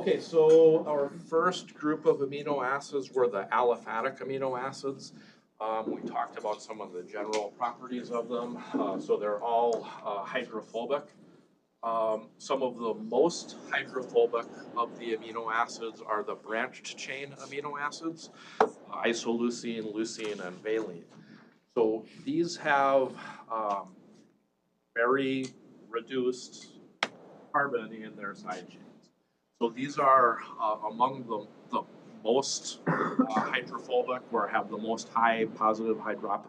Okay, so our first group of amino acids were the aliphatic amino acids. We talked about some of the general properties of them. So they're all hydrophobic. Some of the most hydrophobic of the amino acids are the branched chain amino acids, isoleucine, leucine, and valine. So these have very reduced carbon in their side chains. So these are among the most hydrophobic or have the most high positive hydropathy.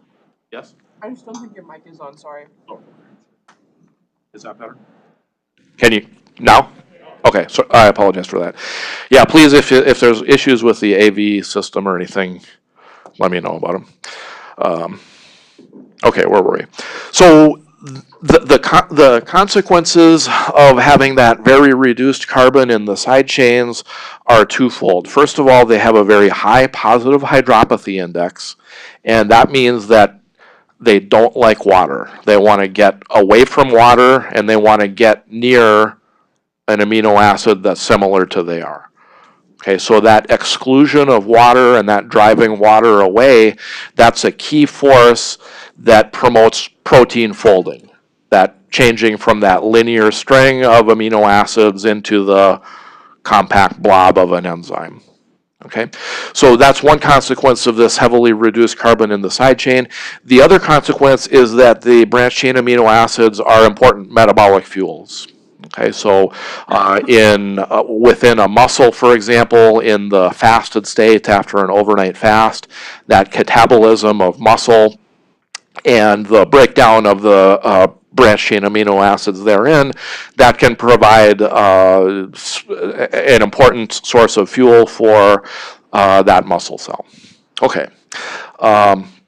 Yes? I just don't think your mic is on, sorry. Oh. Is that better? Can you now? Okay, so I apologize for that. Yeah, please, if there's issues with the AV system or anything, let me know about them. Okay, where were we? So the consequences of having that very reduced carbon in the side chains are twofold. First of all, they have a very high positive hydropathy index, and that means that they don't like water. They want to get away from water, and they want to get near an amino acid that's similar to they are. Okay, so that exclusion of water and that driving water away, that's a key force that promotes protein folding, that changing from that linear string of amino acids into the compact blob of an enzyme. Okay, so that's one consequence of this heavily reduced carbon in the side chain. The other consequence is that the branched chain amino acids are important metabolic fuels. Okay, so within a muscle, for example, in the fasted state after an overnight fast, that catabolism of muscle and the breakdown of the branched chain amino acids therein, that can provide an important source of fuel for that muscle cell. Okay,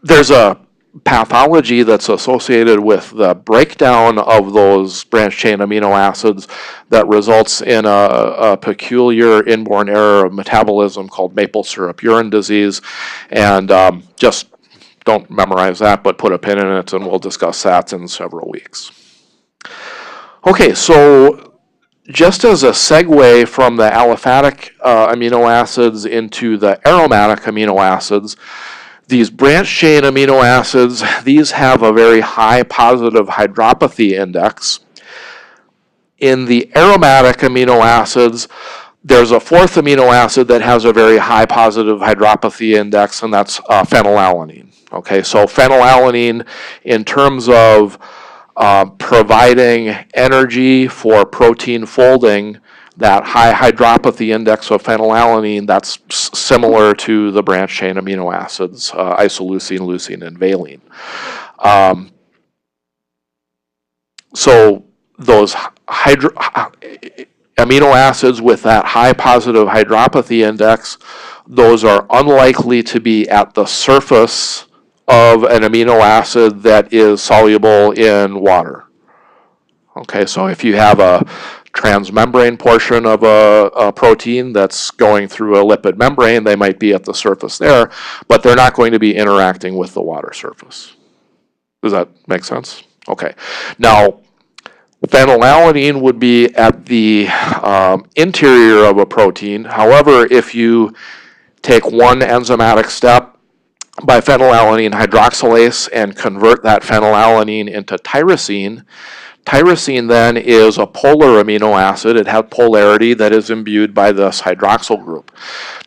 there's a pathology that's associated with the breakdown of those branched chain amino acids that results in a peculiar inborn error of metabolism called maple syrup urine disease. And just don't memorize that, but put a pin in it, and we'll discuss that in several weeks. Okay, so just as a segue from the aliphatic amino acids into the aromatic amino acids, these branched chain amino acids, these have a very high positive hydropathy index. In the aromatic amino acids, there's a fourth amino acid that has a very high positive hydropathy index, and that's phenylalanine. Okay, so phenylalanine, in terms of providing energy for protein folding, that high hydropathy index of phenylalanine, that's similar to the branched chain amino acids, isoleucine, leucine, and valine. So those amino acids with that high positive hydropathy index, those are unlikely to be at the surface of an amino acid that is soluble in water. Okay, so if you have a transmembrane portion of a protein that's going through a lipid membrane, they might be at the surface there, but they're not going to be interacting with the water surface. Does that make sense? Okay. Now, phenylalanine would be at the interior of a protein. However, if you take one enzymatic step by phenylalanine hydroxylase and convert that phenylalanine into tyrosine, tyrosine then is a polar amino acid. It has polarity that is imbued by this hydroxyl group.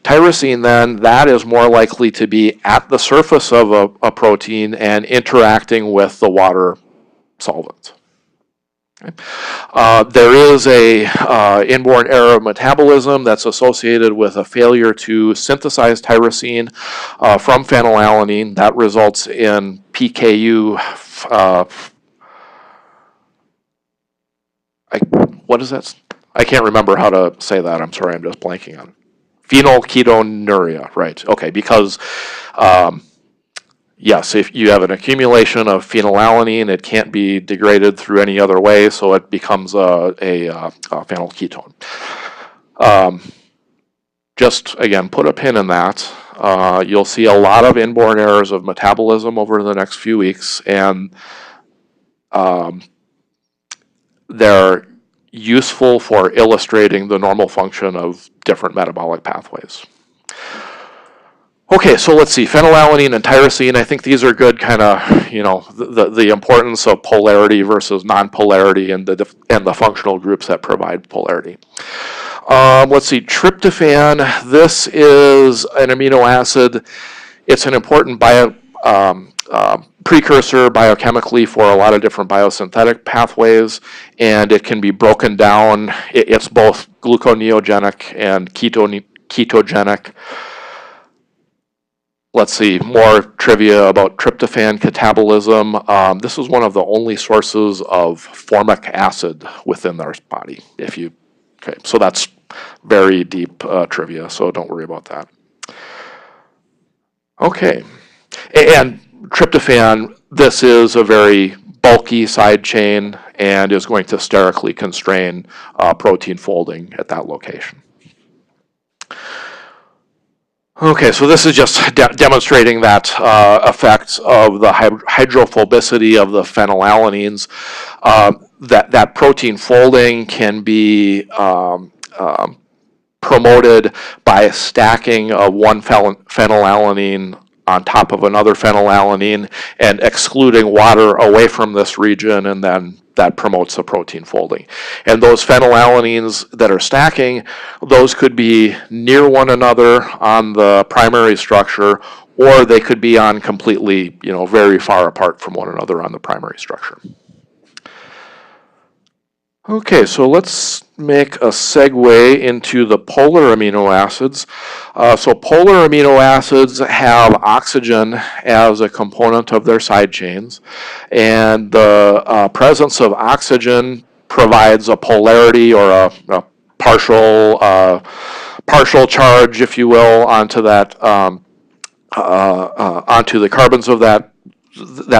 Tyrosine then, that is more likely to be at the surface of a protein and interacting with the water solvent. Okay. There is a inborn error of metabolism that's associated with a failure to synthesize tyrosine from phenylalanine. That results in PKU. What is that? I can't remember how to say that. I'm sorry, I'm just blanking on it. Phenylketonuria, right? Okay, because yes, if you have an accumulation of phenylalanine, it can't be degraded through any other way, so it becomes a phenylketone. Just, again, put a pin in that. You'll see a lot of inborn errors of metabolism over the next few weeks, and they're useful for illustrating the normal function of different metabolic pathways. Okay, so let's see, phenylalanine and tyrosine, I think these are good kind of, the importance of polarity versus non-polarity and the functional groups that provide polarity. Let's see, tryptophan, this is an amino acid. It's an important precursor biochemically for a lot of different biosynthetic pathways, and it can be broken down. It's both gluconeogenic and ketogenic. Let's see, more trivia about tryptophan catabolism. This is one of the only sources of formic acid within our body. Okay, so that's very deep trivia, so don't worry about that. Okay, and tryptophan, this is a very bulky side chain and is going to sterically constrain protein folding at that location. Okay, so this is just demonstrating that effect of the hydrophobicity of the phenylalanines. That protein folding can be promoted by stacking of one phenylalanine on top of another phenylalanine and excluding water away from this region, and then that promotes the protein folding. And those phenylalanines that are stacking, those could be near one another on the primary structure, or they could be on completely, very far apart from one another on the primary structure. Okay, so let's make a segue into the polar amino acids. So polar amino acids have oxygen as a component of their side chains, and the presence of oxygen provides a polarity or a partial charge, if you will, onto that onto the carbons of that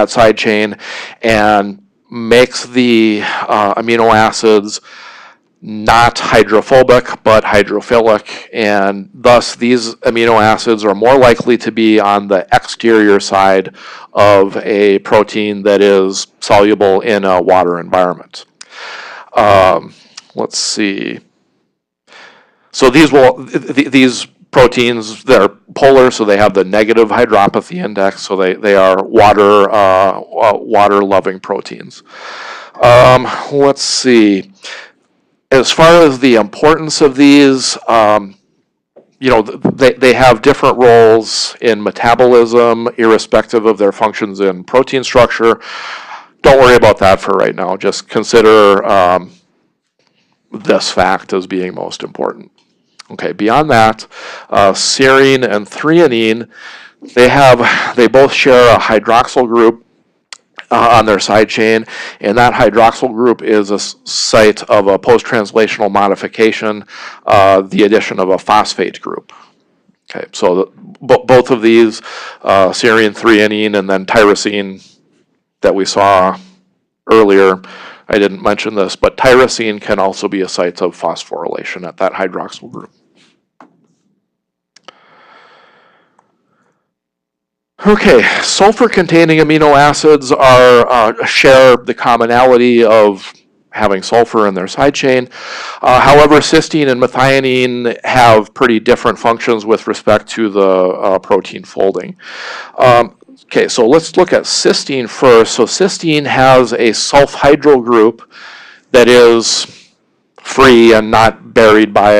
side chain, and makes the amino acids not hydrophobic but hydrophilic, and thus these amino acids are more likely to be on the exterior side of a protein that is soluble in a water environment. Let's see. So these proteins, they're polar, so they have the negative hydropathy index, so they are water-loving proteins. Let's see. As far as the importance of these, they have different roles in metabolism, irrespective of their functions in protein structure. Don't worry about that for right now. Just consider this fact as being most important. Okay, beyond that, serine and threonine, they both share a hydroxyl group on their side chain, and that hydroxyl group is a site of a post-translational modification, the addition of a phosphate group. Okay, so both of these, serine, threonine, and then tyrosine that we saw earlier, I didn't mention this, but tyrosine can also be a site of phosphorylation at that hydroxyl group. Okay, sulfur-containing amino acids share the commonality of having sulfur in their side chain. However, cysteine and methionine have pretty different functions with respect to the protein folding. Okay, so let's look at cysteine first. So cysteine has a sulfhydryl group that is free and not buried by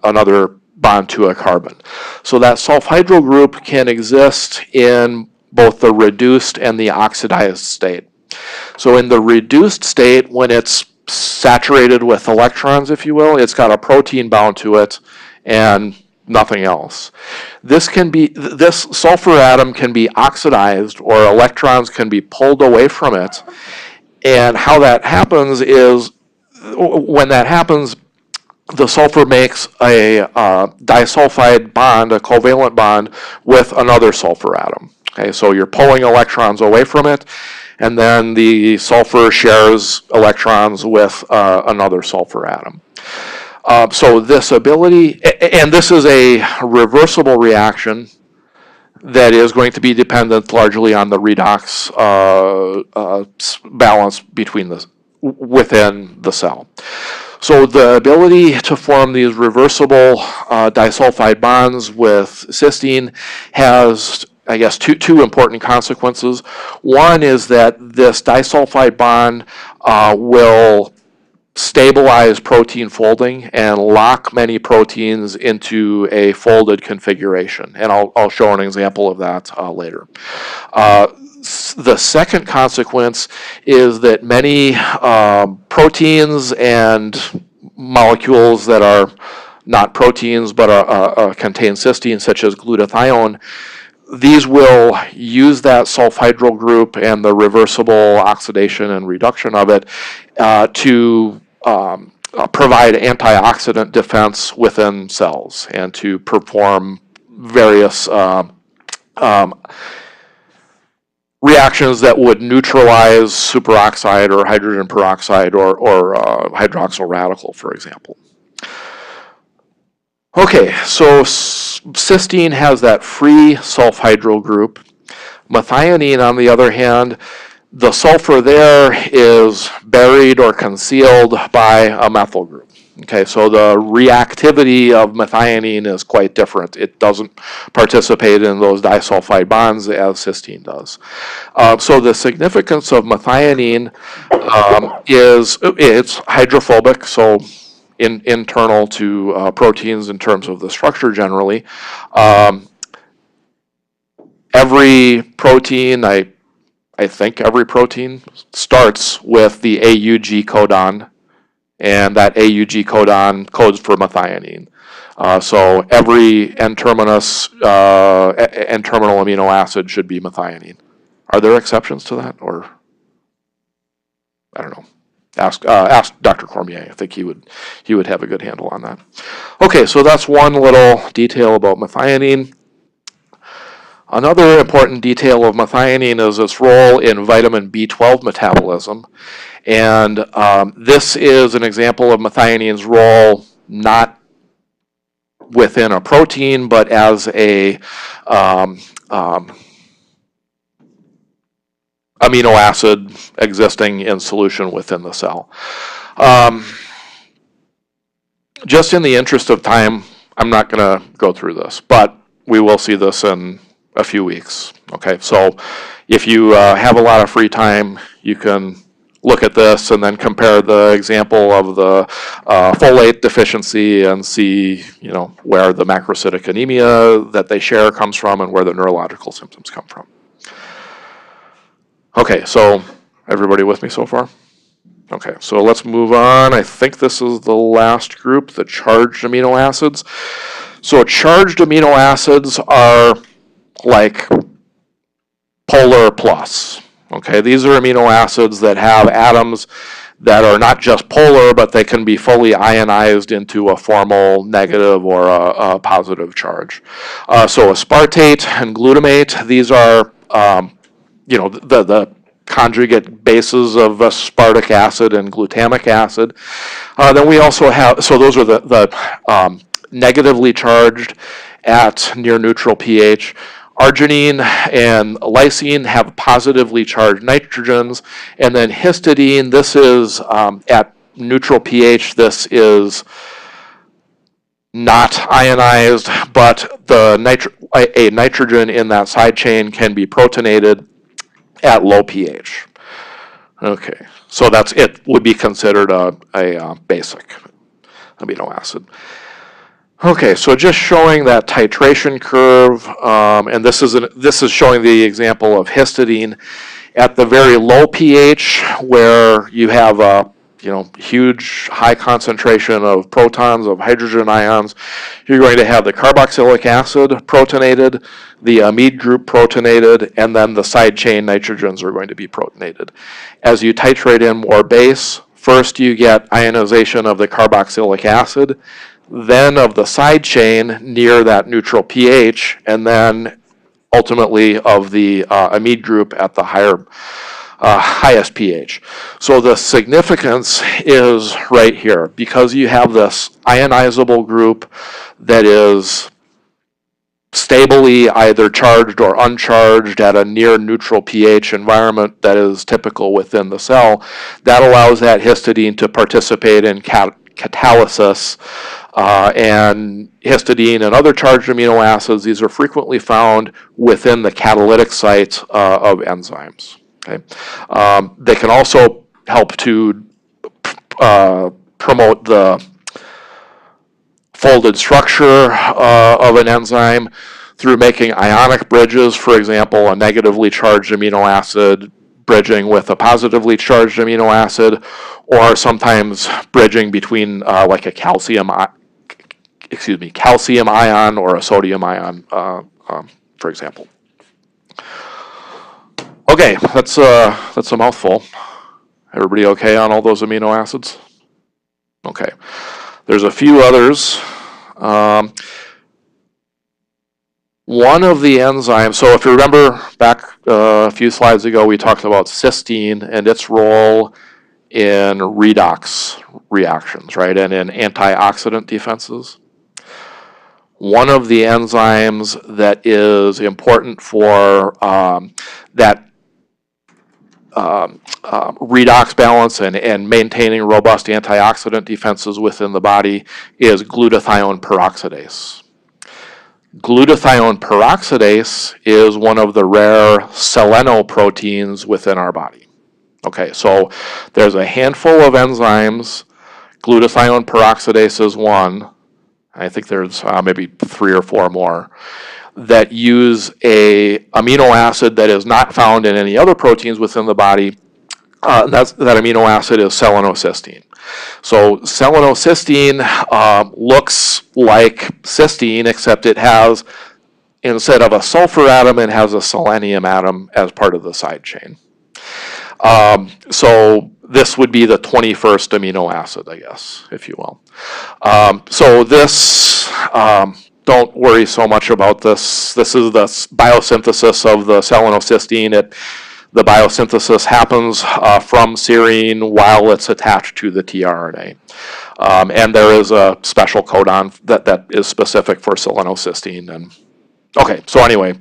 another bond to a carbon. So that sulfhydryl group can exist in both the reduced and the oxidized state. So in the reduced state, when it's saturated with electrons, if you will, it's got a protein bound to it and nothing else. This sulfur atom can be oxidized, or electrons can be pulled away from it. And how that happens is, when that happens, the sulfur makes a disulfide bond, a covalent bond, with another sulfur atom. Okay, so you're pulling electrons away from it, and then the sulfur shares electrons with another sulfur atom. So this ability, and this is a reversible reaction that is going to be dependent largely on the redox balance between the within the cell. So the ability to form these reversible disulfide bonds with cysteine has, I guess, two important consequences. One is that this disulfide bond will stabilize protein folding and lock many proteins into a folded configuration. And I'll show an example of that later. The second consequence is that many proteins and molecules that are not proteins but contain cysteine, such as glutathione, these will use that sulfhydryl group and the reversible oxidation and reduction of it to provide antioxidant defense within cells and to perform various reactions that would neutralize superoxide or hydrogen peroxide or hydroxyl radical, for example. Okay, so cysteine has that free sulfhydryl group. Methionine, on the other hand, the sulfur there is buried or concealed by a methyl group. Okay, so the reactivity of methionine is quite different. It doesn't participate in those disulfide bonds as cysteine does. So the significance of methionine is it's hydrophobic, so internal to proteins in terms of the structure generally. Every protein, I think every protein starts with the AUG codon, and that AUG codon codes for methionine. So every N-terminal amino acid should be methionine. Are there exceptions to that, or I don't know? Ask Dr. Cormier. I think he would have a good handle on that. Okay, so that's one little detail about methionine. Another important detail of methionine is its role in vitamin B12 metabolism. And this is an example of methioninine's role not within a protein, but as a amino acid existing in solution within the cell. Just in the interest of time, I'm not going to go through this, but we will see this in a few weeks. Okay, so if you have a lot of free time, you can look at this and then compare the example of the folate deficiency and see, where the macrocytic anemia that they share comes from and where the neurological symptoms come from. Okay, so everybody with me so far? Okay, so let's move on. I think this is the last group, the charged amino acids. So charged amino acids are like polar plus. Okay, these are amino acids that have atoms that are not just polar, but they can be fully ionized into a formal negative or a positive charge. So aspartate and glutamate, these are the conjugate bases of aspartic acid and glutamic acid. Then we also have, so those are the negatively charged at near neutral pH. Arginine and lysine have positively charged nitrogens, and then histidine, this is at neutral pH, this is not ionized, but a nitrogen in that side chain can be protonated at low pH. Okay, so it would be considered a basic amino acid. Okay, so just showing that titration curve, and this is showing the example of histidine at the very low pH where you have a huge high concentration of protons, of hydrogen ions. You're going to have the carboxylic acid protonated, the amide group protonated, and then the side chain nitrogens are going to be protonated. As you titrate in more base, first you get ionization of the carboxylic acid, then of the side chain near that neutral pH, and then ultimately of the amide group at the highest pH. So the significance is right here, because you have this ionizable group that is stably either charged or uncharged at a near neutral pH environment that is typical within the cell. That allows that histidine to participate in catalysis, and histidine and other charged amino acids, these are frequently found within the catalytic sites of enzymes. Okay? They can also help to promote the folded structure of an enzyme through making ionic bridges, for example, a negatively charged amino acid bridging with a positively charged amino acid, or sometimes bridging between like a calcium ion or a sodium ion, for example. Okay, that's a mouthful. Everybody okay on all those amino acids? Okay. There's a few others. One of the enzymes, so if you remember back a few slides ago, we talked about cysteine and its role in redox reactions, right, and in antioxidant defenses. One of the enzymes that is important for that redox balance and maintaining robust antioxidant defenses within the body is glutathione peroxidase. Glutathione peroxidase is one of the rare selenoproteins within our body. Okay, so there's a handful of enzymes. Glutathione peroxidase is one. I think there's maybe 3 or 4 more that use a amino acid that is not found in any other proteins within the body. That amino acid is selenocysteine. So selenocysteine looks like cysteine, except it has, instead of a sulfur atom, it has a selenium atom as part of the side chain. So this would be the 21st amino acid, I guess, if you will. So this, don't worry so much about this. This is the biosynthesis of the selenocysteine. The biosynthesis happens from serine while it's attached to the tRNA. And there is a special codon that is specific for selenocysteine. And okay, so anyway,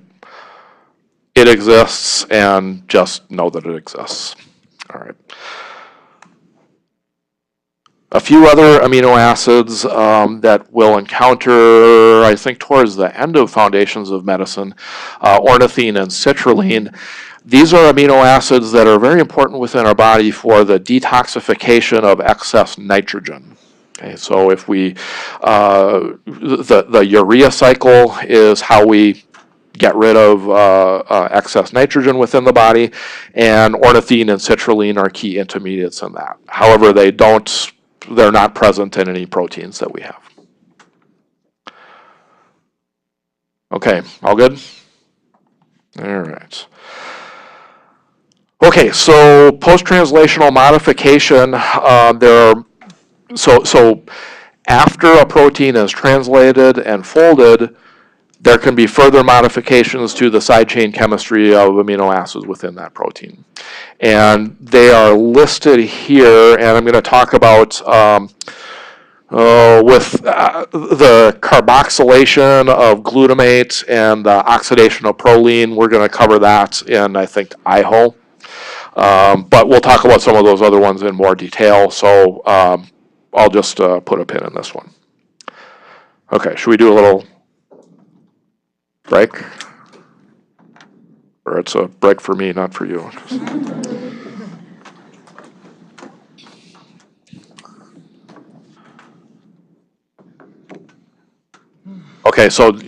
it exists, and just know that it exists. All right. A few other amino acids that we'll encounter, I think, towards the end of Foundations of Medicine, ornithine and citrulline. These are amino acids that are very important within our body for the detoxification of excess nitrogen. Okay, so if we, the urea cycle is how we get rid of excess nitrogen within the body, and ornithine and citrulline are key intermediates in that. However, they're not present in any proteins that we have. Okay, all good? All right. Okay, so post-translational modification, so after a protein is translated and folded, there can be further modifications to the side chain chemistry of amino acids within that protein. And they are listed here, and I'm going to talk about with the carboxylation of glutamate and the oxidation of proline. We're going to cover that in, I think, IHO. But we'll talk about some of those other ones in more detail, so I'll just put a pin in this one. Okay, should we do a little break? Or it's a break for me, not for you. Okay, so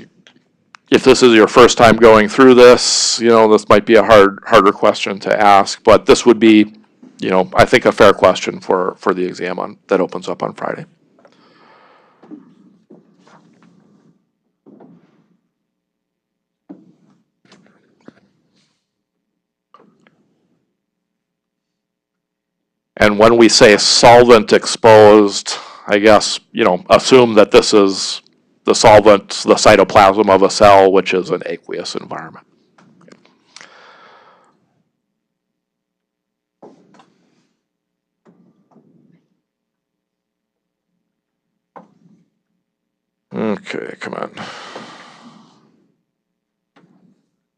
if this is your first time going through this, this might be a harder question to ask, but this would be, I think a fair question for the exam that opens up on Friday. And when we say solvent exposed, I guess, assume that this is the solvent, the cytoplasm of a cell, which is an aqueous environment. Okay, come on.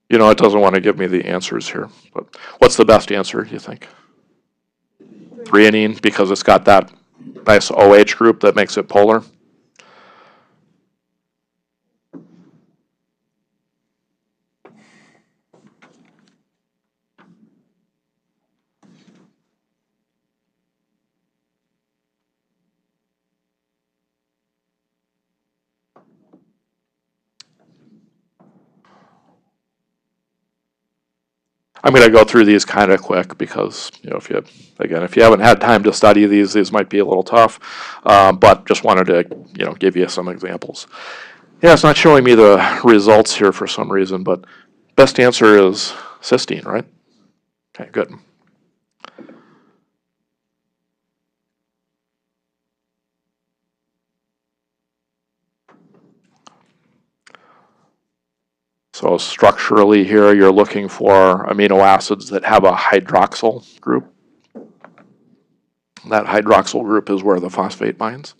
You know, it doesn't want to give me the answers here, but what's the best answer, do you think? Threonine, because it's got that nice OH group that makes it polar. I'm going to go through these kind of quick because, you know, if you haven't had time to study these might be a little tough, but just wanted to, you know, give you some examples. Yeah, it's not showing me the results here for some reason, but best answer is cysteine, right? Okay, good. So structurally here, you're looking for amino acids that have a hydroxyl group. That hydroxyl group is where the phosphate binds.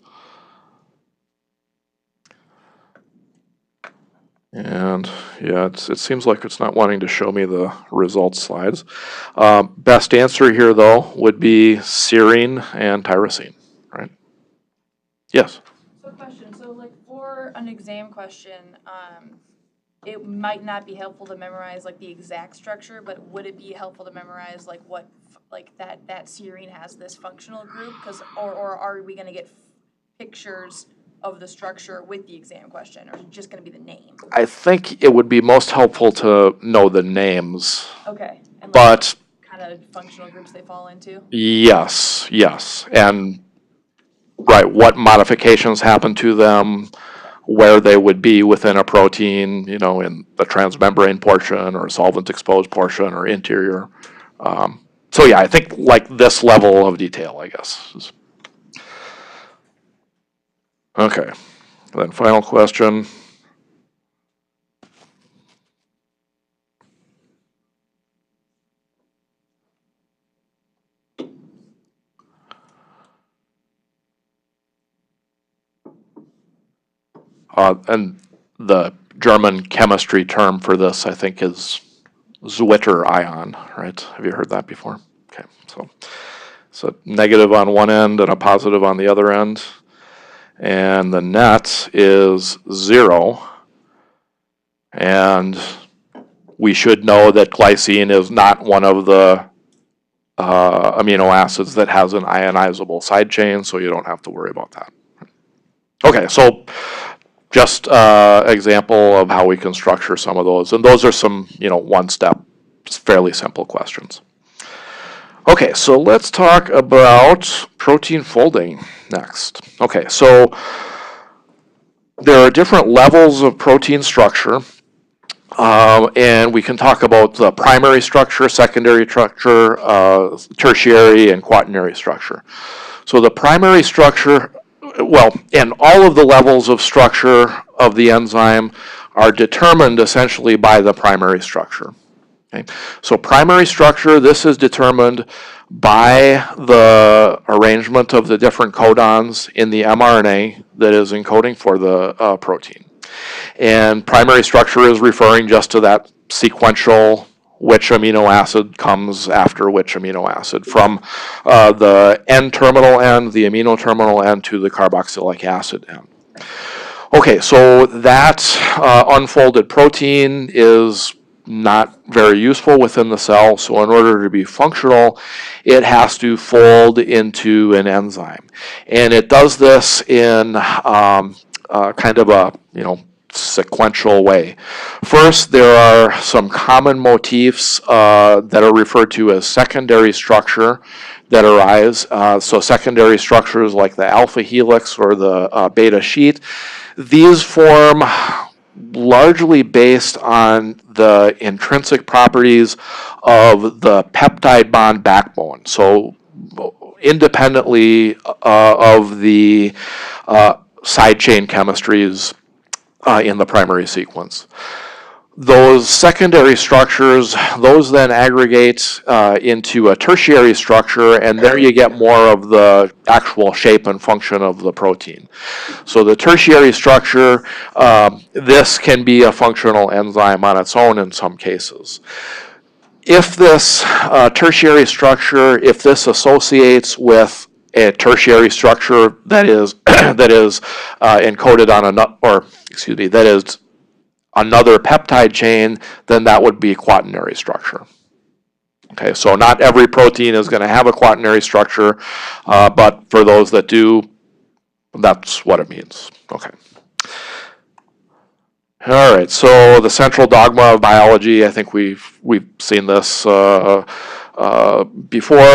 And yeah, it seems like it's not wanting to show me the results slides. Best answer here, though, would be serine and tyrosine, right? Yes? So question, so like for an exam question, it might not be helpful to memorize like the exact structure, but would it be helpful to memorize like what, like that serine has this functional group? Because, or are we gonna get pictures of the structure with the exam question, or is it just gonna be the name? I think it would be most helpful to know the names. Okay. And like But what kind of functional groups they fall into? yes, and right, what modifications happen to them, where they would be within a protein, you know, in the transmembrane portion or solvent exposed portion or interior. So yeah, I think like this level of detail, I guess. Okay, then final question. And the German chemistry term for this, I think, is Zwitter ion, right? Have you heard that before? Okay, so negative on one end and a positive on the other end. And the net is 0. And we should know that glycine is not one of the amino acids that has an ionizable side chain, so you don't have to worry about that. Okay, so just example of how we can structure some of those. And those are some, you know, one-step, fairly simple questions. Okay, so let's talk about protein folding next. Okay, so there are different levels of protein structure. And we can talk about the primary structure, secondary structure, tertiary, and quaternary structure. So the primary structure, well, and all of the levels of structure of the enzyme are determined essentially by the primary structure. Okay? So primary structure, this is determined by the arrangement of the different codons in the mRNA that is encoding for the protein. And primary structure is referring just to that sequential which amino acid comes after which amino acid, from the N-terminal end, the amino terminal end, to the carboxylic acid end. Okay, so that unfolded protein is not very useful within the cell, so in order to be functional, it has to fold into an enzyme. And it does this in kind of a, you know, sequential way. First, there are some common motifs that are referred to as secondary structure that arise. So secondary structures like the alpha helix or the beta sheet, these form largely based on the intrinsic properties of the peptide bond backbone. So independently of the side chain chemistries in the primary sequence. those secondary structures, those then aggregate into a tertiary structure, and there you get more of the actual shape and function of the protein. So the tertiary structure, this can be a functional enzyme on its own in some cases. If this tertiary structure, if this associates with a tertiary structure that is encoded on that is another peptide chain, then that would be a quaternary structure. Okay, so not every protein is going to have a quaternary structure, but for those that do, that's what it means. Okay. All right, so the central dogma of biology, I think we've seen this before,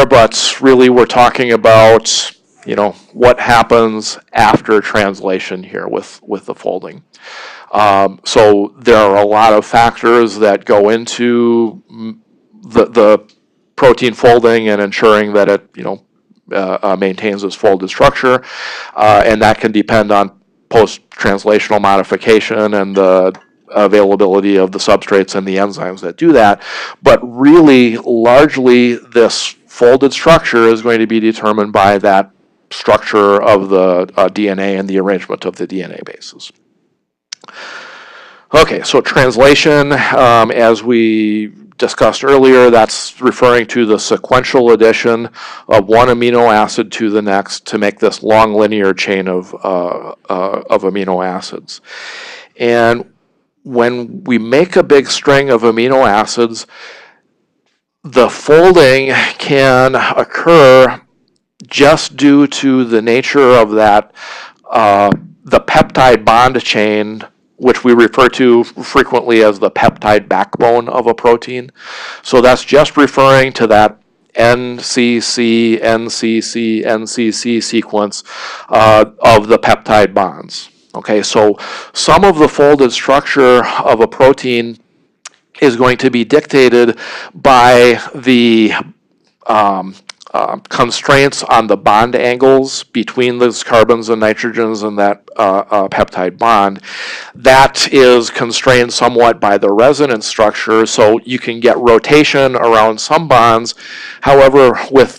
but really we're talking about, you know, what happens after translation here with the folding. So there are a lot of factors that go into the protein folding and ensuring that it, you know, maintains its folded structure, and that can depend on post-translational modification and the availability of the substrates and the enzymes that do that. But really, largely, this folded structure is going to be determined by that structure of the DNA and the arrangement of the DNA bases. Okay, so translation, as we discussed earlier, that's referring to the sequential addition of one amino acid to the next to make this long linear chain of amino acids. And when we make a big string of amino acids, the folding can occur just due to the nature of that, the peptide bond chain, which we refer to frequently as the peptide backbone of a protein. So that's just referring to that NCC, NCC, NCC sequence of the peptide bonds. Okay, so some of the folded structure of a protein is going to be dictated by the constraints on the bond angles between those carbons and nitrogens and that peptide bond. That is constrained somewhat by the resonance structure, so you can get rotation around some bonds. However, with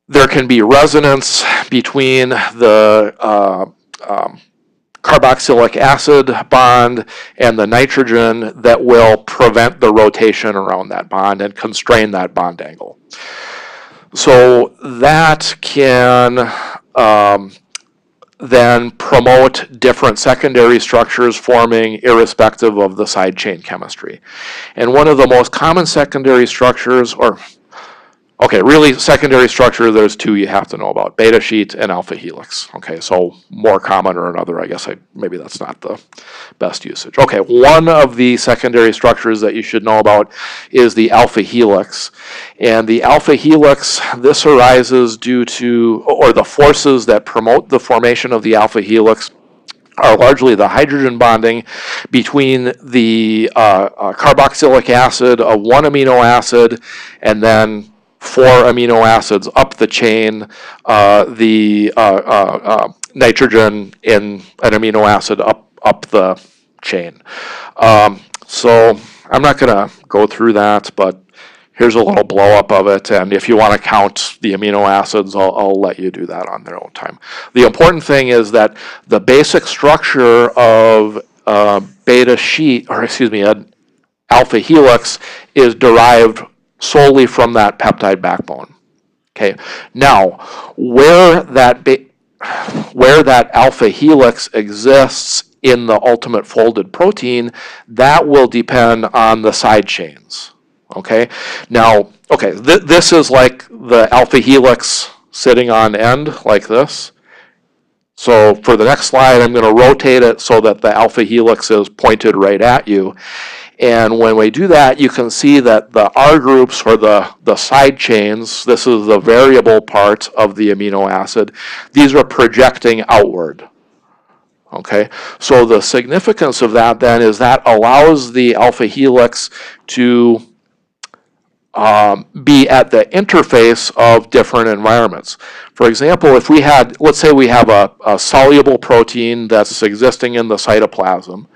there can be resonance between the carboxylic acid bond and the nitrogen that will prevent the rotation around that bond and constrain that bond angle. So that can then promote different secondary structures forming irrespective of the side chain chemistry. And one of the most common secondary structures, really secondary structure, there's two you have to know about, beta sheet and alpha helix. Okay, so more common or another, I guess maybe that's not the best usage. Okay, one of the secondary structures that you should know about is the alpha helix. And the alpha helix, this arises due to, or the forces that promote the formation of the alpha helix are largely the hydrogen bonding between the carboxylic acid of one amino acid and then 4 amino acids up the chain, the nitrogen in an amino acid up the chain. So I'm not going to go through that, but here's a little blow up of it, and if you want to count the amino acids, I'll let you do that on their own time. The important thing is that the basic structure of beta sheet, an alpha helix is derived solely from that peptide backbone. Okay. Now, where that alpha helix exists in the ultimate folded protein, that will depend on the side chains. Okay. Now, this is like the alpha helix sitting on end like this. So for the next slide, I'm going to rotate it so that the alpha helix is pointed right at you. And when we do that, you can see that the R groups, or the side chains, this is the variable part of the amino acid, these are projecting outward. Okay, so the significance of that then is that allows the alpha helix to be at the interface of different environments. For example, if we had, let's say we have a soluble protein that's existing in the cytoplasm,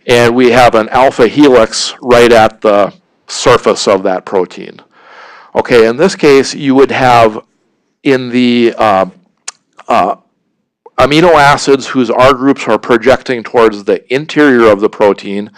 and we have an alpha helix right at the surface of that protein. Okay, in this case, you would have in the amino acids whose R groups are projecting towards the interior of the protein,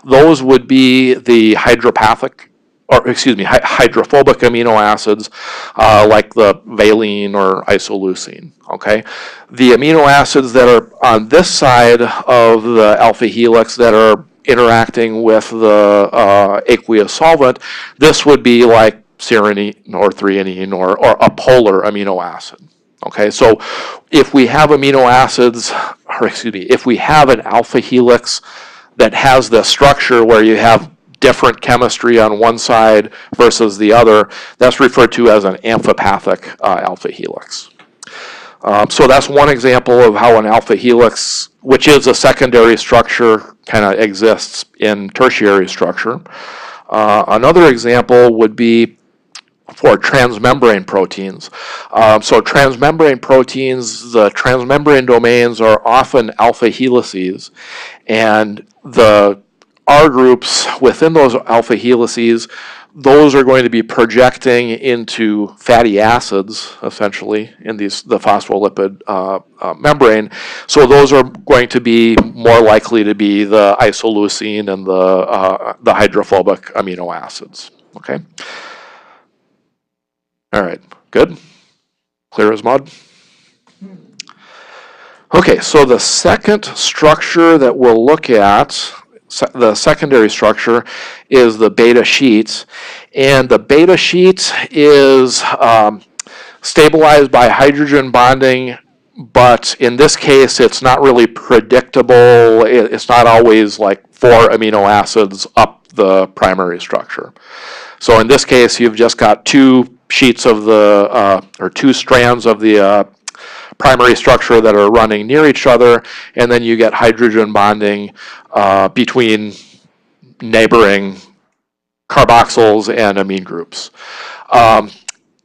those would be the hydrophobic amino acids like the valine or isoleucine, okay? The amino acids that are on this side of the alpha helix that are interacting with the aqueous solvent, this would be like serine or threonine or a polar amino acid. Okay, so if we have amino acids, if we have an alpha helix that has the structure where you have different chemistry on one side versus the other, that's referred to as an amphipathic alpha helix. So that's one example of how an alpha helix, which is a secondary structure, kind of exists in tertiary structure. Another example would be for transmembrane proteins. So transmembrane proteins, the transmembrane domains are often alpha helices, and the R groups within those alpha helices, those are going to be projecting into fatty acids, essentially, in the phospholipid membrane. So those are going to be more likely to be the isoleucine and the hydrophobic amino acids. Okay. All right, good? Clear as mud? Okay, so the second structure that we'll look at, the secondary structure, is the beta sheet. And the beta sheet is stabilized by hydrogen bonding, but in this case, it's not really predictable. It's not always like 4 amino acids up the primary structure. So in this case, you've just got 2 sheets of the, or 2 strands of the primary structure that are running near each other, and then you get hydrogen bonding between neighboring carboxyls and amine groups.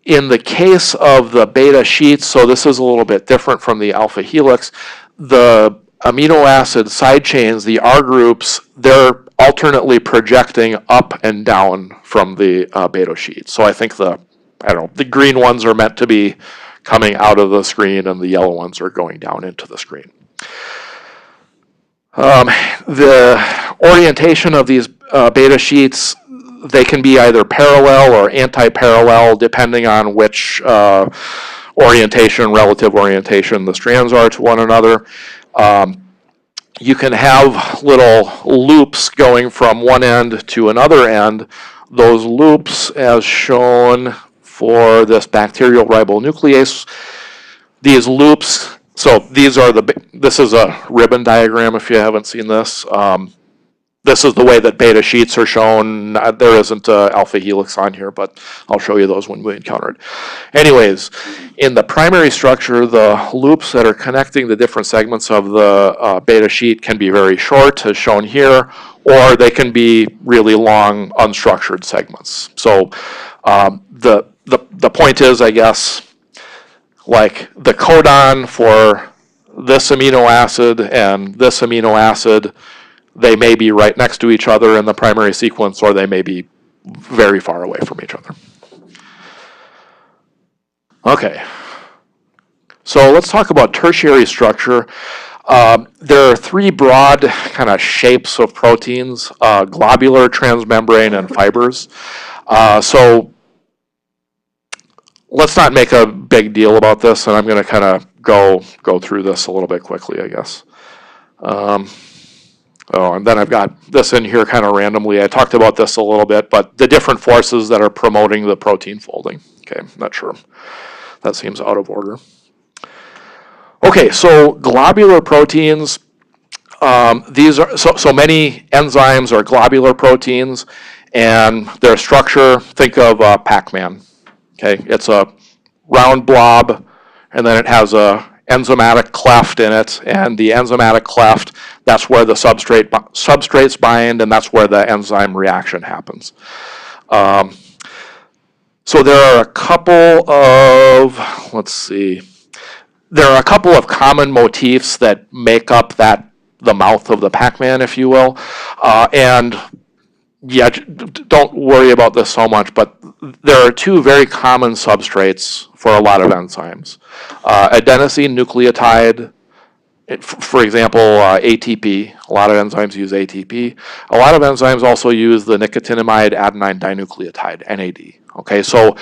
In the case of the beta sheets, so this is a little bit different from the alpha helix, the amino acid side chains, the R groups, they're alternately projecting up and down from the beta sheet. So I think the green ones are meant to be coming out of the screen and the yellow ones are going down into the screen. The orientation of these beta sheets, they can be either parallel or anti-parallel depending on which orientation, relative orientation the strands are to one another. You can have little loops going from one end to another end. Those loops, as shown for this bacterial ribonuclease, these loops, so this is a ribbon diagram if you haven't seen this. This is the way that beta sheets are shown. There isn't an alpha helix on here, but I'll show you those when we encounter it. Anyways, in the primary structure, the loops that are connecting the different segments of the beta sheet can be very short, as shown here, or they can be really long, unstructured segments. So the point is, I guess, like the codon for this amino acid and this amino acid, they may be right next to each other in the primary sequence, or they may be very far away from each other. Okay, so let's talk about tertiary structure. There are 3 broad kind of shapes of proteins, globular, transmembrane, and fibers. So let's not make a big deal about this, and I'm going to kind of go through this a little bit quickly, I guess. And then I've got this in here kind of randomly. I talked about this a little bit, but the different forces that are promoting the protein folding. Okay, I'm not sure. That seems out of order. Okay, so globular proteins, these are, so many enzymes are globular proteins, and their structure, think of Pac-Man. Okay, it's a round blob, and then it has a enzymatic cleft in it, and the enzymatic cleft, that's where the substrates bind, and that's where the enzyme reaction happens. So there are a couple of, let's see, there are a couple of common motifs that make up the mouth of the Pac-Man, if you will. And yeah, don't worry about this so much, but there are two very common substrates for a lot of enzymes. Adenosine nucleotide, for example, ATP. A lot of enzymes use ATP. A lot of enzymes also use the nicotinamide adenine dinucleotide, NAD. Okay, so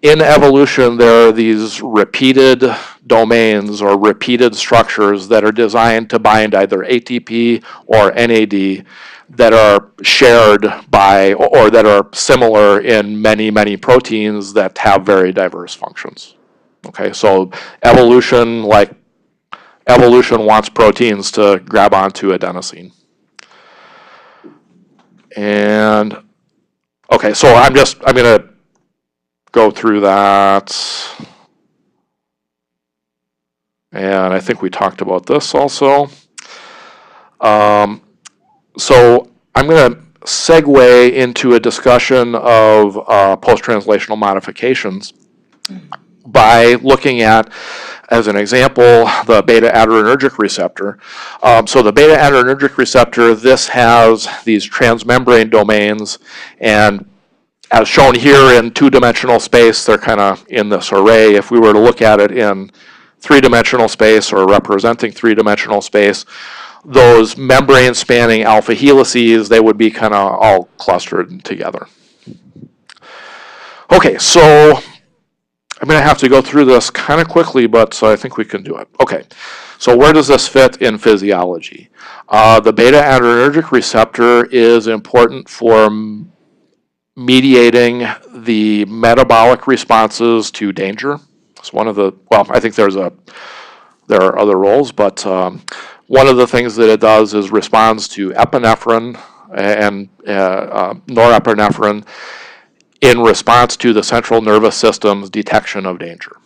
in evolution, there are these repeated domains or repeated structures that are designed to bind either ATP or NAD that are shared by or that are similar in many, many proteins that have very diverse functions. Okay, so evolution wants proteins to grab onto adenosine. And okay, so I'm going to go through that. And I think we talked about this also. So I'm going to segue into a discussion of post-translational modifications by looking at, as an example, the beta-adrenergic receptor. So the beta-adrenergic receptor, this has these transmembrane domains, and as shown here in two-dimensional space, they're kind of in this array. If we were to look at it in three-dimensional space or representing three-dimensional space, those membrane-spanning alpha helices, they would be kind of all clustered together. Okay, so I'm going to have to go through this kind of quickly, but I think we can do it. Okay, so where does this fit in physiology? The beta-adrenergic receptor is important for mediating the metabolic responses to danger. It's one of the, well, I think there are other roles, but one of the things that it does is responds to epinephrine and norepinephrine in response to the central nervous system's detection of danger.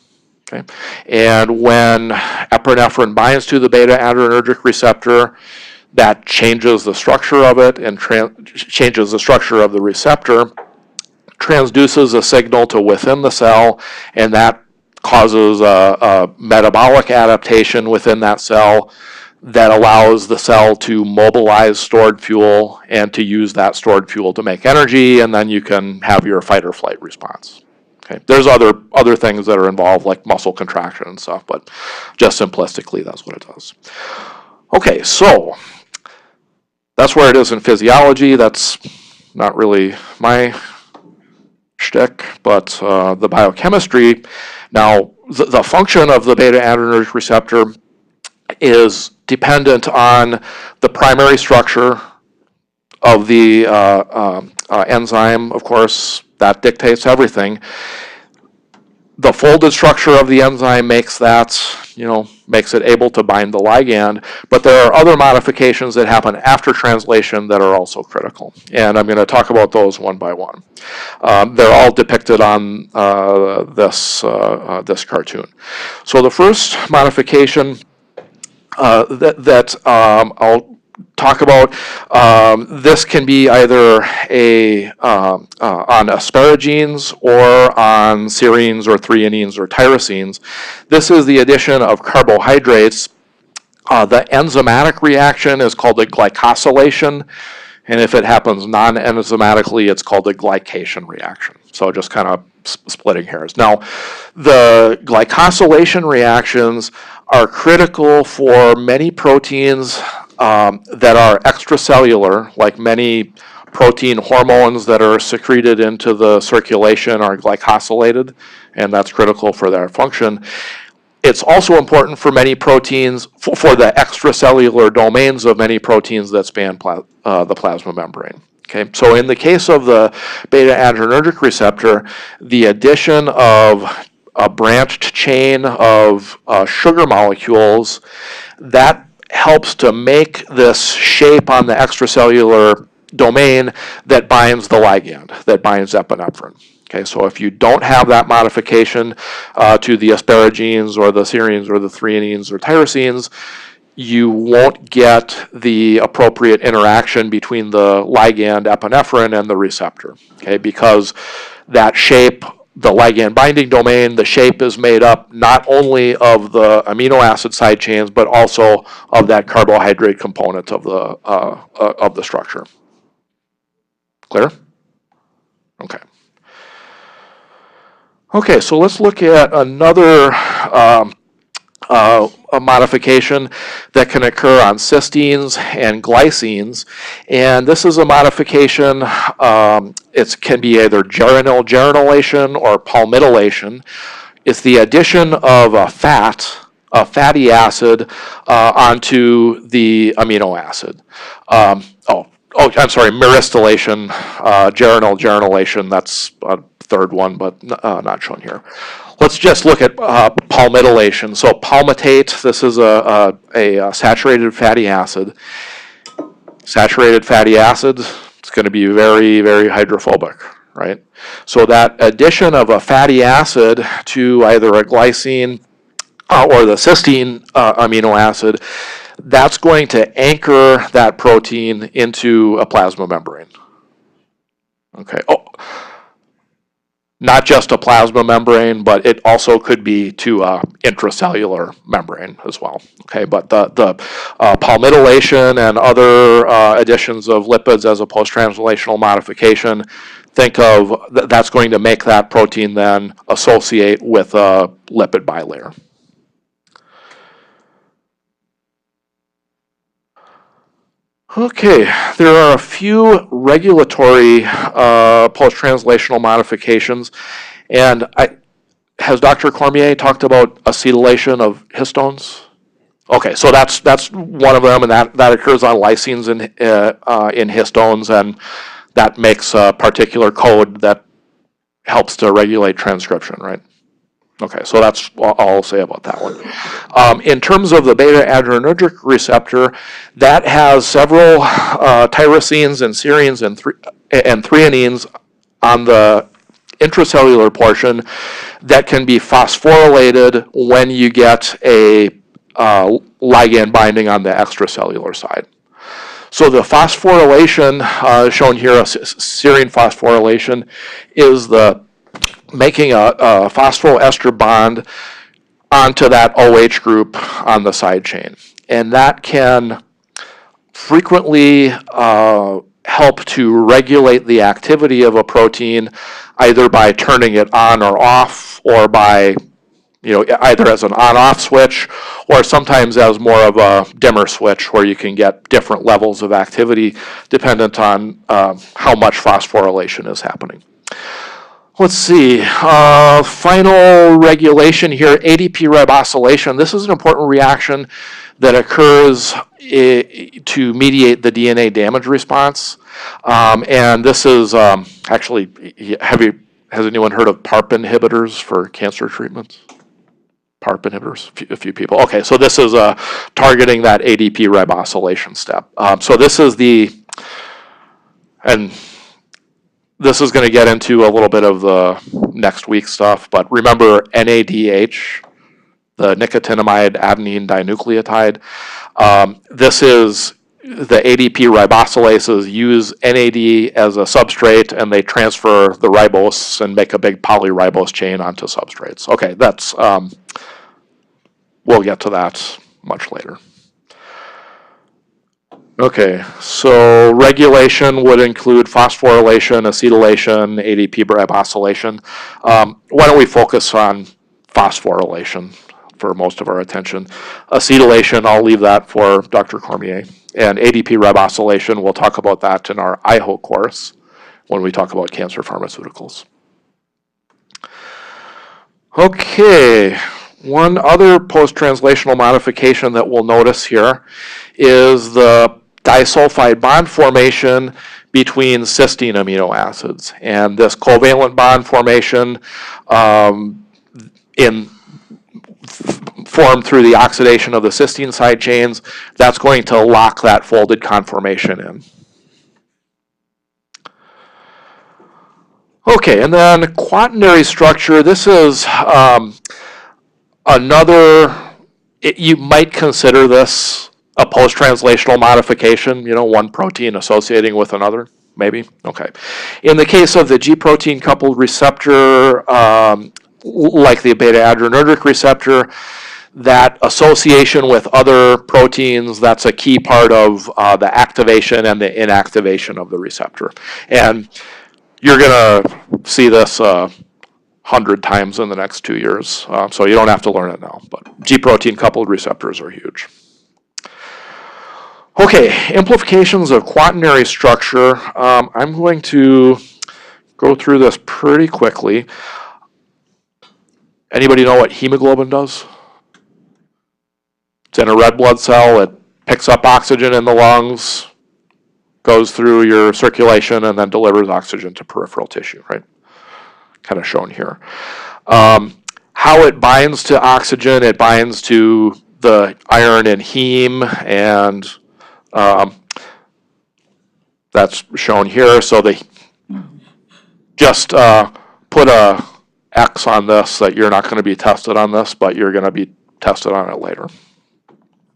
Okay? And when epinephrine binds to the beta-adrenergic receptor, that changes the structure of it and changes the structure of the receptor, transduces a signal to within the cell, and that causes a metabolic adaptation within that cell that allows the cell to mobilize stored fuel and to use that stored fuel to make energy, and then you can have your fight or flight response. Okay. There's other things that are involved, like muscle contraction and stuff, but just simplistically, that's what it does. Okay, so that's where it is in physiology. That's not really my shtick, but the biochemistry. Now, the function of the beta-adrenergic receptor is dependent on the primary structure of the enzyme. Of course, that dictates everything. The folded structure of the enzyme makes that, makes it able to bind the ligand, but there are other modifications that happen after translation that are also critical, and I'm going to talk about those one by one. They're all depicted on this cartoon. So the first modification that I'll talk about, this can be either on asparagines or on serines or threonines or tyrosines. This is the addition of carbohydrates. The enzymatic reaction is called a glycosylation, and if it happens non-enzymatically, it's called a glycation reaction. So just kind of splitting hairs. Now, the glycosylation reactions are critical for many proteins that are extracellular, like many protein hormones that are secreted into the circulation are glycosylated, and that's critical for their function. It's also important for many proteins, for the extracellular domains of many proteins that span the plasma membrane. Okay, so in the case of the beta-adrenergic receptor, the addition of a branched chain of sugar molecules, that helps to make this shape on the extracellular domain that binds the ligand, that binds epinephrine. Okay, so if you don't have that modification to the asparagines or the serines or the threonines or tyrosines, you won't get the appropriate interaction between the ligand epinephrine and the receptor. Okay, because that shape the ligand binding domain, the shape is made up not only of the amino acid side chains, but also of that carbohydrate component of the structure. Clear? Okay. Okay, so let's look at another a modification that can occur on cysteines and glycines, and this is a modification. It can be either geranylation or palmitylation. It's the addition of a fatty acid, onto the amino acid. I'm sorry, myristylation, geranylation. That's a third one, but not shown here. Let's just look at palmitylation. So palmitate, this is a saturated fatty acid. Saturated fatty acids, it's going to be very, very hydrophobic, right? So that addition of a fatty acid to either a glycine or the cysteine amino acid, that's going to anchor that protein into a plasma membrane. Okay. Oh, not just a plasma membrane, but it also could be to a intracellular membrane as well. Okay, but the palmitylation and other additions of lipids as a post-translational modification, think of that's going to make that protein then associate with a lipid bilayer. Okay, there are a few regulatory post-translational modifications, and has Dr. Cormier talked about acetylation of histones? Okay, so that's one of them, and that occurs on lysines in histones, and that makes a particular code that helps to regulate transcription, right? Okay, so that's all I'll say about that one. In terms of the beta-adrenergic receptor, that has several tyrosines and serines and threonines on the intracellular portion that can be phosphorylated when you get a ligand binding on the extracellular side. So the phosphorylation, shown here, a serine phosphorylation, is the making a phosphoester bond onto that OH group on the side chain. And that can frequently help to regulate the activity of a protein, either by turning it on or off, or by, either as an on-off switch, or sometimes as more of a dimmer switch, where you can get different levels of activity dependent on how much phosphorylation is happening. Let's see, final regulation here, ADP ribosylation. This is an important reaction that occurs to mediate the DNA damage response. And this is actually, has anyone heard of PARP inhibitors for cancer treatments? PARP inhibitors, a few people. Okay, so this is targeting that ADP ribosylation step. So this is this is going to get into a little bit of the next week stuff, but remember NADH, the nicotinamide adenine dinucleotide. This is the ADP ribosylases use NAD as a substrate, and they transfer the ribose and make a big polyribose chain onto substrates. Okay, that's we'll get to that much later. Okay, so regulation would include phosphorylation, acetylation, ADP ribosylation. Why don't we focus on phosphorylation for most of our attention? Acetylation, I'll leave that for Dr. Cormier. And ADP ribosylation, we'll talk about that in our IHO course when we talk about cancer pharmaceuticals. Okay, one other post-translational modification that we'll notice here is the disulfide bond formation between cysteine amino acids. And this covalent bond formation formed through the oxidation of the cysteine side chains, that's going to lock that folded conformation in. Okay, and then quaternary structure, this is you might consider this a post-translational modification, one protein associating with another. Maybe? Okay. In the case of the G protein coupled receptor, like the beta adrenergic receptor, that association with other proteins, that's a key part of the activation and the inactivation of the receptor. And you're going to see this 100 times in the next 2 years, so you don't have to learn it now. But G protein coupled receptors are huge. Okay, implications of quaternary structure. I'm going to go through this pretty quickly. Anybody know what hemoglobin does? It's in a red blood cell. It picks up oxygen in the lungs, goes through your circulation, and then delivers oxygen to peripheral tissue, right? Kind of shown here. How it binds to oxygen, it binds to the iron in heme, and that's shown here. So they just put a X on this, that you're not going to be tested on this, but you're going to be tested on it later.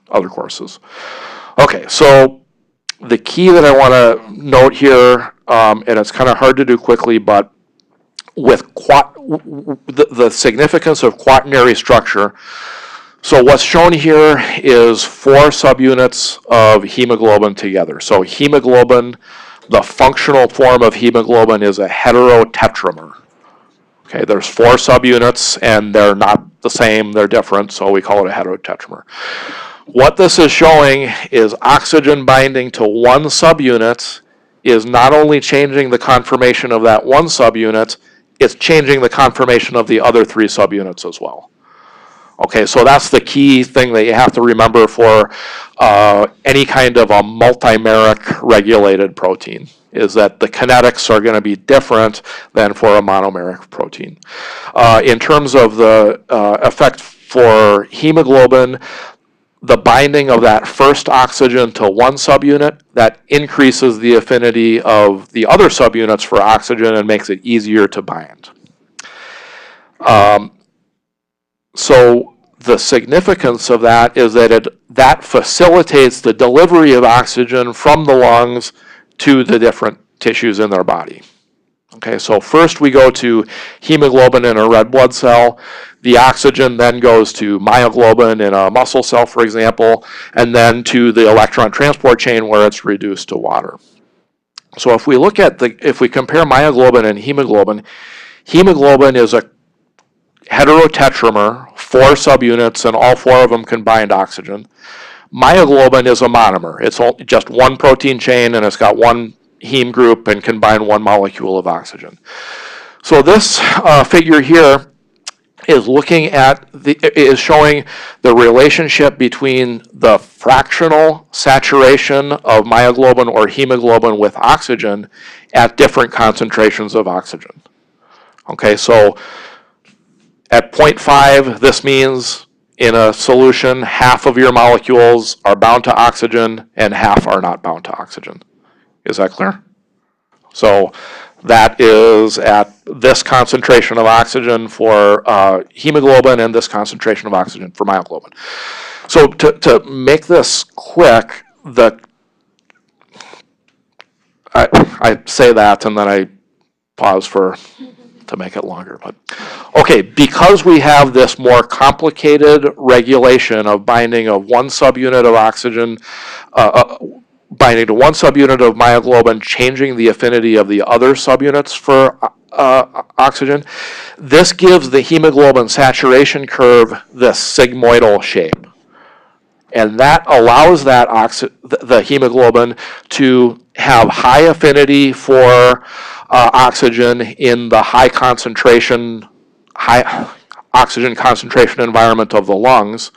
Other courses. Okay, so the key that I want to note here, and it's kind of hard to do quickly, but with the significance of quaternary structure. So what's shown here is 4 subunits of hemoglobin together. So hemoglobin, the functional form of hemoglobin is a heterotetramer. Okay, there's 4 subunits, and they're not the same, they're different, so we call it a heterotetramer. What this is showing is oxygen binding to one subunit is not only changing the conformation of that one subunit, it's changing the conformation of the other 3 subunits as well. Okay, so that's the key thing that you have to remember for any kind of a multimeric regulated protein, is that the kinetics are going to be different than for a monomeric protein. In terms of the effect for hemoglobin, the binding of that first oxygen to one subunit, that increases the affinity of the other subunits for oxygen and makes it easier to bind. So the significance of that is that that facilitates the delivery of oxygen from the lungs to the different tissues in their body. Okay, so first we go to hemoglobin in a red blood cell. The oxygen then goes to myoglobin in a muscle cell, for example, and then to the electron transport chain where it's reduced to water. So if we look at if we compare myoglobin and hemoglobin, hemoglobin is a heterotetramer, 4 subunits, and all 4 of them can bind oxygen. Myoglobin is a monomer. It's just one protein chain, and it's got one heme group and can bind 1 molecule of oxygen. So this figure here is looking at is showing the relationship between the fractional saturation of myoglobin or hemoglobin with oxygen at different concentrations of oxygen. Okay, so at 0.5, this means in a solution, half of your molecules are bound to oxygen and half are not bound to oxygen. Is that clear? So that is at this concentration of oxygen for hemoglobin and this concentration of oxygen for myoglobin. So to make this quick, I say that and then I pause to make it longer. But okay, because we have this more complicated regulation of binding of one subunit of oxygen, binding to one subunit of myoglobin, changing the affinity of the other subunits for oxygen, this gives the hemoglobin saturation curve this sigmoidal shape. And that allows the hemoglobin to have high affinity for oxygen in the high oxygen concentration environment of the lungs.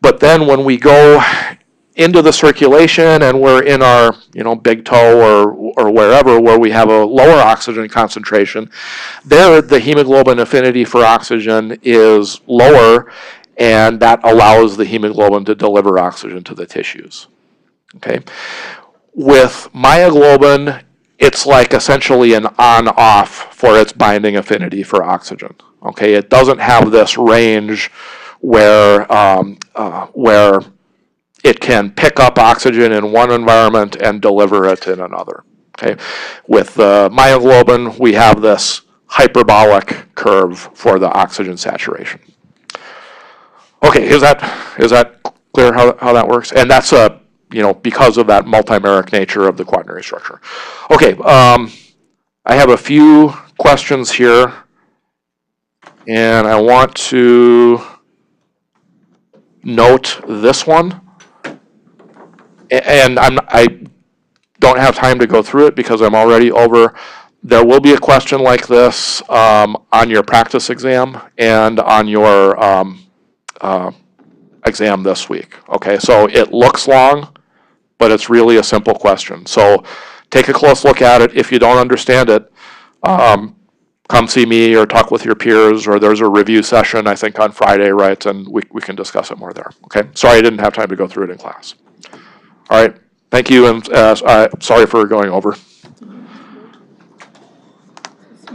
But then when we go into the circulation and we're in our big toe or wherever where we have a lower oxygen concentration, there the hemoglobin affinity for oxygen is lower, and that allows the hemoglobin to deliver oxygen to the tissues. Okay, with myoglobin, it's like essentially an on-off for its binding affinity for oxygen. Okay, it doesn't have this range where it can pick up oxygen in one environment and deliver it in another. Okay, with myoglobin, we have this hyperbolic curve for the oxygen saturation. Okay, is that clear how that works? And that's because of that multimeric nature of the quaternary structure. Okay, I have a few questions here, and I want to note this one. And I don't have time to go through it because I'm already over. There will be a question like this on your practice exam and on your exam this week. Okay, so it looks long, but it's really a simple question. So take a close look at it. If you don't understand it, come see me or talk with your peers, or there's a review session, I think, on Friday, right? And we can discuss it more there. Okay, sorry I didn't have time to go through it in class. All right, thank you, and sorry for going over.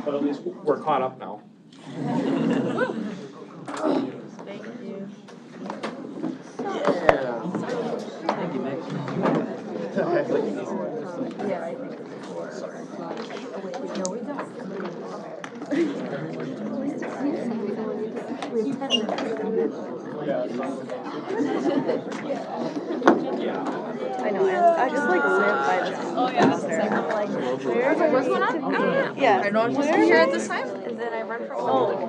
But at least we're caught up now. Thank you. Thank you, Nick. I know, I just like live by this. Oh yeah, that's exciting. I'm like, where What's going on? Yeah. I know I'm just here at this time. And then I run from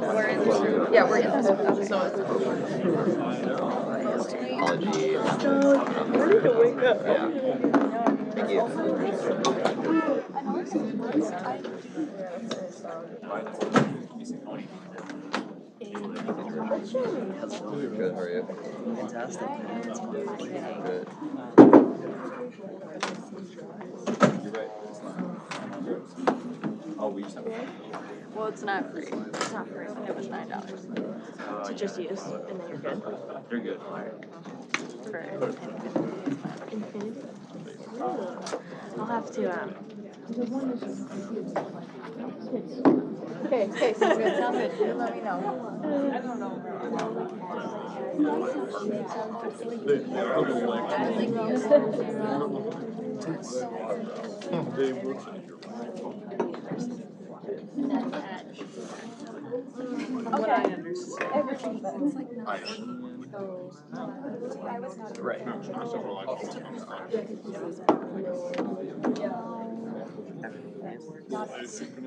We're in this room. Yeah, we're in this room. So it's ready to wake up. Thank you. Good, how are you? Fantastic. Good. Oh, we just have Well, it's not free. It's not free. It was $9 to just use, and then you're good. You're good. For Infinity. I'll have to Okay, sounds good. Sounds good. You let me know. I don't know. What I understand. Everything, but it's like not. Right. Everything.